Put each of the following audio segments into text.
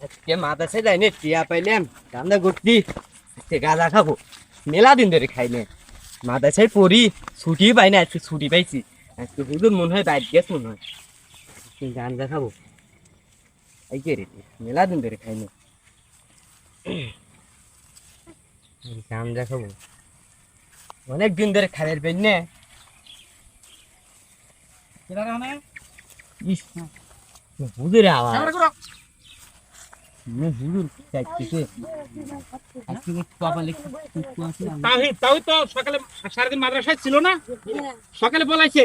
আজকে মাদ্রাসায় যাইনি টিয়া পাইলাম রান্না করছি আজকে গাঁজা খাবো মেলা দিন ধরে খাই না মাদ্রাসায় পড়ি ছুটি পাই না আজকে ছুটি পাইছি আজকে হুজুর মনে হয় বাইরে গেছ মনে হয় আজকে গাঁজা খাবো এই কে রে মেলা দিন ধরে খাই না গাঁজা খাবো অনেক দিন ধরে খাইয়ের পেন না হুজুরে আওয়াজ হুজুর চাইতেছে আজকে কপালে তাও তো সকালে সারাদিন মাদ্রাসায় ছিল না সকালে বলাইছে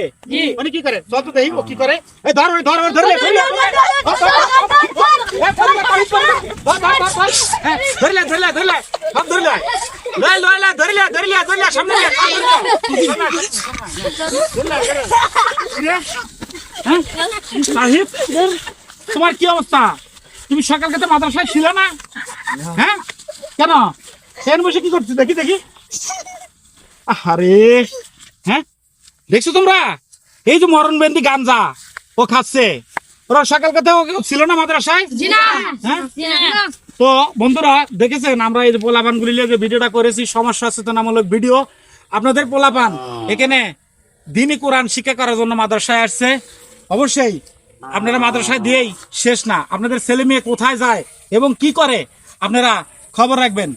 মানে কি করে চল তো দেখি ও কি করে এই ধর ওই ধর ওই ধরলে ধরলে ধরলে ধরলে সব ধরলে লয় লয় লয় ধরলে ধরলে ধরলে সামনে সাহিব তোমার কি অবস্থা তুমি সকালকে তো মাদ্রাসায় ছিল না হ্যাঁ কেন সেন বসে কি করছো দেখি দেখি আরে হ্যাঁ দেখছো তোমরা এই যে মরণ বেন্দি গাঞ্জা ও খাচ্ছে ওরা সকাল কথা ছিল না মাদ্রাসায় হ্যাঁ তো বন্ধুরা দেখেছেন আমরা এই যে পোলাপান গুলি যে ভিডিওটা করেছি সমাজ সচেতনামূলক ভিডিও আপনাদের পোলাপান এখানে দিনী কোরআন শিক্ষা করার জন্য মাদ্রাসায় আসছে অবশ্যই আপনারা মাদ্রাসায় দিয়েই শেষ না আপনাদের ছেলে মেয়ে কোথায় যায় এবং কি করে আপনারা খবর রাখবেন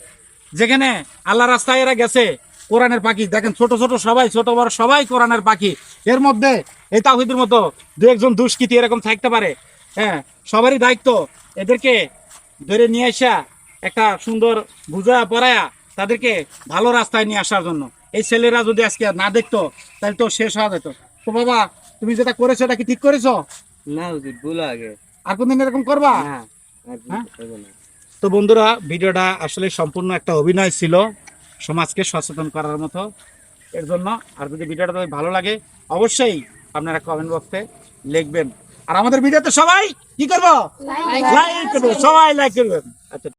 যেখানে আল্লাহ রাস্তায় এরা গেছে কোরআনের পাখি দেখেন ছোট ছোট সবাই ছোট বড় সবাই কোরআনের পাখি এর মধ্যে এই তাওহীদের মতো দু একজন দুষ্কৃতী এরকম থাকতে পারে হ্যাঁ সবারই দায়িত্ব এদেরকে ধরে নিয়ে আসা একটা সুন্দর বুঝা পড়ায়া তাদেরকে ভালো রাস্তায় নিয়ে আসার জন্য এই ছেলেরা যদি আজকে না দেখতো তাহলে তো শেষ হওয়া যেত তো বাবা তুমি যেটা করেছো এটা কি ঠিক করেছো না হুজুর ভুল আগে আর কোনদিন এরকম করবা না হ্যাঁ? তো বন্ধুরা ভিডিওটা আসলে সম্পূর্ণ একটা অভিনয় ছিল সমাজকে সচেতন করার মতো এর জন্য আর যদি ভিডিওটা তোমাদের ভালো লাগে অবশ্যই আপনারা কমেন্ট বক্সে লিখবেন আর আমাদের ভিডিওতে সবাই কি করবো লাইক করবো সবাই লাইক করবেন আচ্ছা